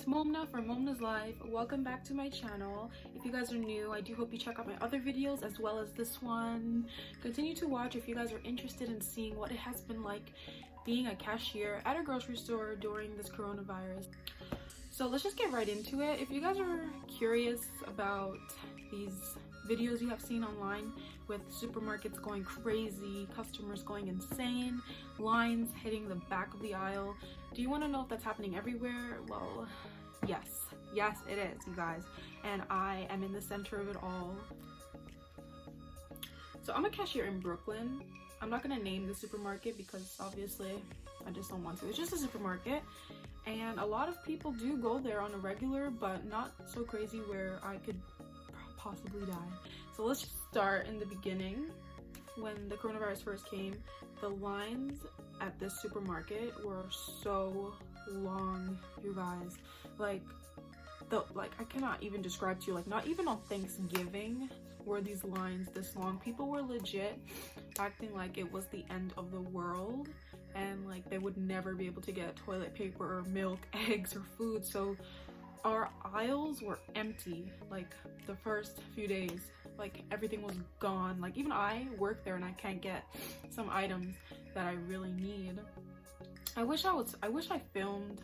it's Momna from Momna's Life. Welcome back to my channel. If you guys are new, I do hope you check out my other videos as well as this one. Continue to watch if you guys are interested in seeing what it has been like being a cashier at a grocery store during this coronavirus. So let's just get right into it. If you guys are curious about these videos you have seen online with supermarkets going crazy, customers going insane, lines hitting the back of the aisle, do you want to know if that's happening everywhere? Well, yes it is, you guys, and I am in the center of it all. So I'm a cashier in Brooklyn. I'm not gonna name the supermarket because obviously I just don't want to. It's just a supermarket, and a lot of people do go there on a regular, but not so crazy where I could possibly die. So let's just start in the beginning. When the coronavirus first came, the lines at this supermarket were so long, you guys. Like I cannot even describe to you, like not even on Thanksgiving were these lines this long. People were legit acting like it was the end of the world and like they would never be able to get toilet paper or milk, eggs, or food. So our aisles were empty like the first few days. Like everything was gone. Like even I work there and I can't get some items that I really need. I wish I filmed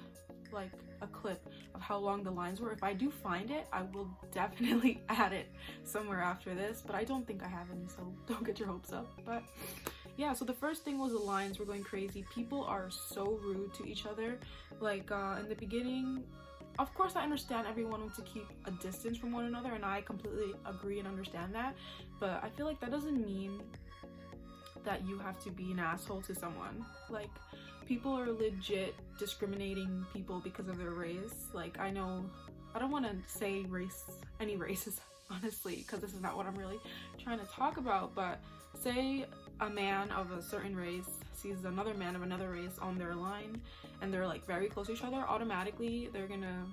like a clip of how long the lines were. If I do find it, I will definitely add it somewhere after this, but I don't think I have any, so don't get your hopes up. But yeah, so the first thing was the lines were going crazy. People are so rude to each other. Like in the beginning, of course I understand everyone wants to keep a distance from one another, and I completely agree and understand that, but I feel like that doesn't mean that you have to be an asshole to someone. Like people are legit discriminating people because of their race. Like I know, I don't want to say any races honestly, because this is not what I'm really trying to talk about, but say a man of a certain race sees another man of another race on their line and they're like very close to each other, automatically they're gonna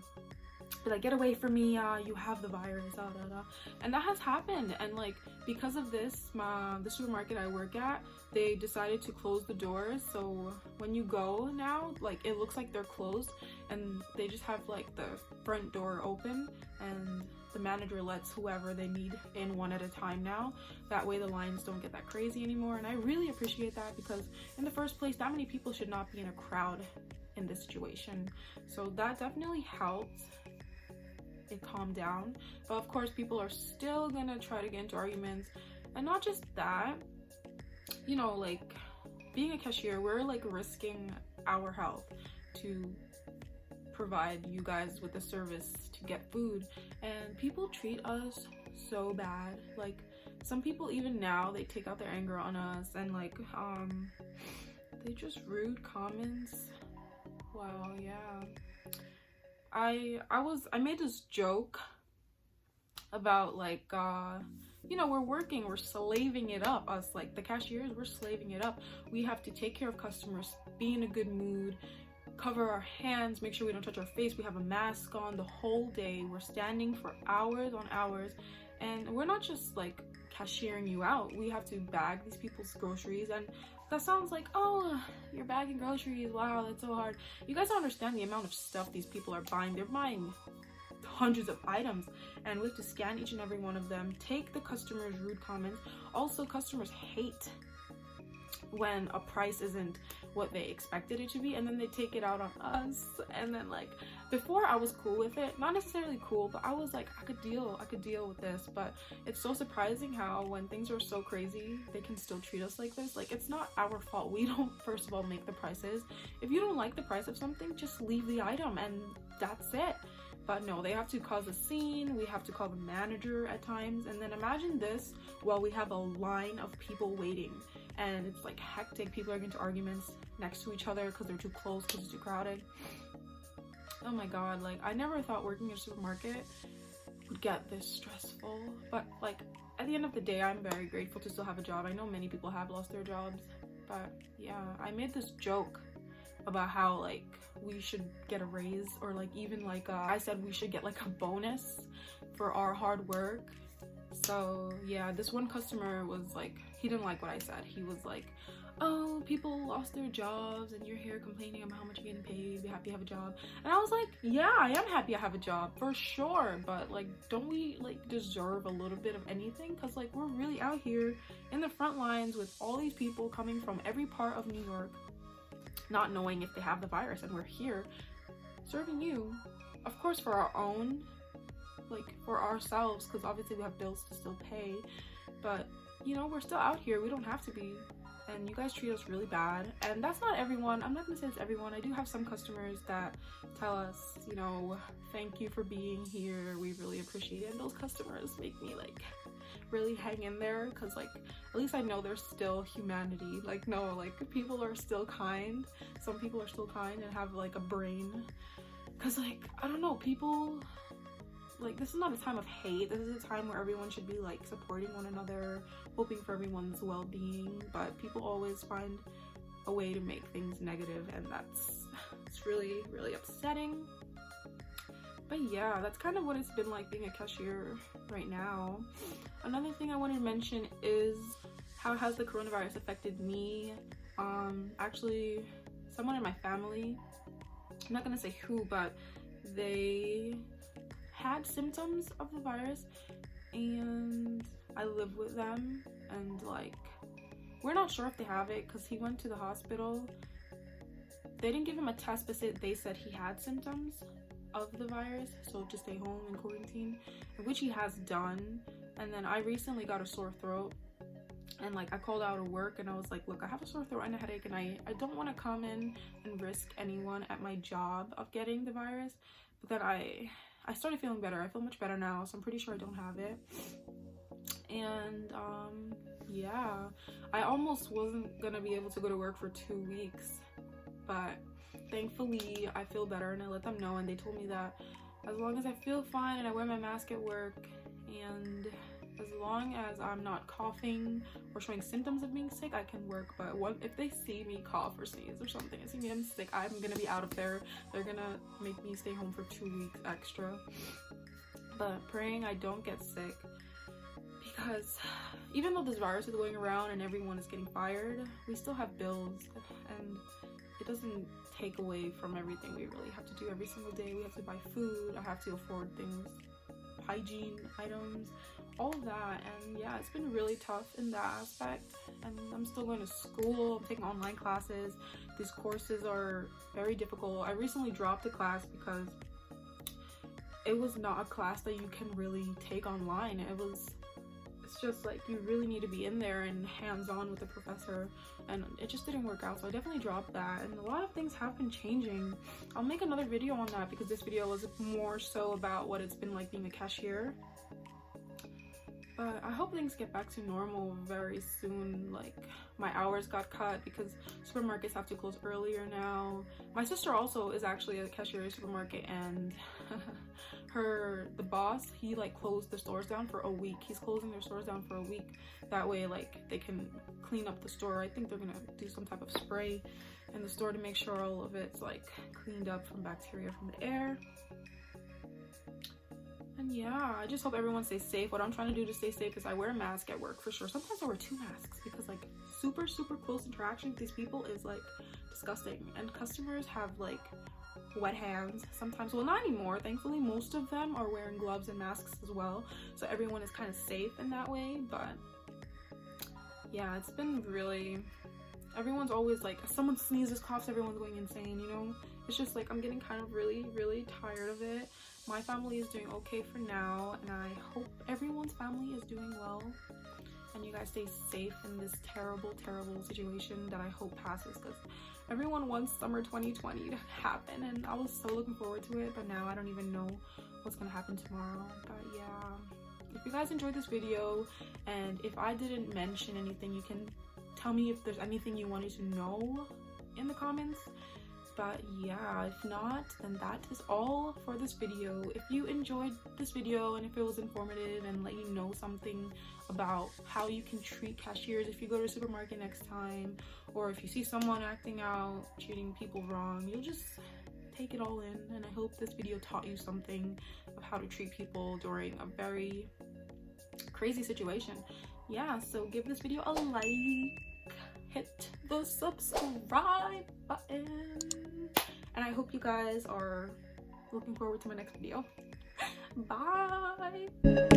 be like, get away from me, you have the virus, and that has happened. And like because of this, the supermarket I work at, they decided to close the doors, so when you go now, like it looks like they're closed and they just have like the front door open, and the manager lets whoever they need in one at a time now. That way the lines don't get that crazy anymore, and I really appreciate that, because in the first place that many people should not be in a crowd in this situation. So that definitely helped it calm down. But of course people are still gonna try to get into arguments, and not just that, you know, like being a cashier, we're like risking our health to provide you guys with a service to get food, and people treat us so bad. Like some people even now, they take out their anger on us, and like they just rude comments. Wow, yeah. I made this joke about like you know, we're slaving it up. Us, like the cashiers, we're slaving it up. We have to take care of customers, be in a good mood, cover our hands, make sure we don't touch our face. We have a mask on the whole day. We're standing for hours on hours, and we're not just like cashiering you out. We have to bag these people's groceries, and that sounds like, oh, you're bagging groceries, wow, that's so hard. You guys don't understand the amount of stuff these people are buying. They're buying hundreds of items, and we have to scan each and every one of them, take the customers' rude comments. Also, customers hate when a price isn't what they expected it to be, and then they take it out on us. And then like before I was cool with it, not necessarily cool, but I was like, I could deal with this. But it's so surprising how when things are so crazy, they can still treat us like this. Like it's not our fault. We don't first of all make the prices. If you don't like the price of something, just leave the item and that's it. But no, they have to cause a scene. We have to call the manager at times. And then imagine this while we have a line of people waiting, and it's like hectic. People are getting into arguments next to each other because they're too close, because it's too crowded. Oh my god, like I never thought working in a supermarket would get this stressful. But like at the end of the day, I'm very grateful to still have a job. I know many people have lost their jobs, but yeah, I made this joke about how like we should get a raise, or like even like I said we should get like a bonus for our hard work. So yeah, this one customer was like, he didn't like what I said. He was like, oh, people lost their jobs and you're here complaining about how much you're getting paid, be happy you have a job. And I was like, yeah, I am happy I have a job for sure, but like, don't we like deserve a little bit of anything? Because like, we're really out here in the front lines with all these people coming from every part of New York, not knowing if they have the virus, and we're here serving you, of course, for our own, like for ourselves, because obviously we have bills to still pay, but you know, we're still out here, we don't have to be. And you guys treat us really bad. And that's not everyone. I'm not gonna say it's everyone. I do have some customers that tell us, you know, thank you for being here, we really appreciate it. And those customers make me like really hang in there, because like at least I know there's still humanity. Like, no, like people are still kind. Some people are still kind and have like a brain, because like, I don't know, people, like, this is not a time of hate. This is a time where everyone should be like supporting one another, hoping for everyone's well-being, but people always find a way to make things negative, and it's really, really upsetting. But yeah, that's kind of what it's been like being a cashier right now. Another thing I wanted to mention is how has the coronavirus affected me. Actually, someone in my family, I'm not gonna say who, but they had symptoms of the virus, and I live with them, and like, we're not sure if they have it because he went to the hospital. They didn't give him a test, but they said he had symptoms of the virus, so to stay home and quarantine, which he has done. And then I recently got a sore throat, and like, I called out of work and I was like, look, I have a sore throat and a headache, and I don't want to come in and risk anyone at my job of getting the virus. But then I started feeling better. I feel much better now, so I'm pretty sure I don't have it. And yeah, I almost wasn't gonna be able to go to work for 2 weeks, but thankfully I feel better, and I let them know, and they told me that as long as I feel fine and I wear my mask at work, and as long as I'm not coughing or showing symptoms of being sick, I can work. But if they see me cough or sneeze or something and see me I'm sick, I'm gonna be out of there. They're gonna make me stay home for 2 weeks extra. But praying I don't get sick, because even though this virus is going around and everyone is getting fired, we still have bills, and it doesn't take away from everything we really have to do every single day. We have to buy food, I have to afford things, hygiene items, all of that. And yeah, it's been really tough in that aspect. And I'm still going to school, I'm taking online classes. These courses are very difficult. I recently dropped a class because it was not a class that you can really take online. It's just like, you really need to be in there and hands-on with the professor, and it just didn't work out, so I definitely dropped that. And a lot of things have been changing. I'll make another video on that, because this video was more so about what it's been like being a cashier. But I hope things get back to normal very soon. Like, my hours got cut because supermarkets have to close earlier now. My sister also is actually a cashier at a supermarket, and the boss, he like closed the stores down for a week. He's closing their stores down for a week. That way, like, they can clean up the store. I think they're gonna do some type of spray in the store to make sure all of it's like cleaned up from bacteria from the air. And yeah, I just hope everyone stays safe. What I'm trying to do to stay safe is I wear a mask at work for sure. Sometimes I wear 2 masks, because like super close interaction with these people is like disgusting. And customers have like wet hands sometimes. Well, not anymore, thankfully. Most of them are wearing gloves and masks as well, so everyone is kind of safe in that way. But yeah, it's been really, everyone's always like, if someone sneezes, coughs, everyone's going insane, you know? It's just like, I'm getting kind of really tired of it. My family is doing okay for now, and I hope everyone's family is doing well, and you guys stay safe in this terrible situation that I hope passes, because everyone wants summer 2020 to happen, and I was so looking forward to it. But now I don't even know what's gonna happen tomorrow. But yeah, if you guys enjoyed this video, and if I didn't mention anything, you can tell me if there's anything you wanted to know in the comments. But yeah, if not, then that is all for this video. If you enjoyed this video, and if it was informative and let you know something about how you can treat cashiers if you go to a supermarket next time, or if you see someone acting out, treating people wrong, you'll just take it all in. And I hope this video taught you something of how to treat people during a very crazy situation. Yeah, so give this video a like, hit the subscribe button, and I hope you guys are looking forward to my next video. Bye.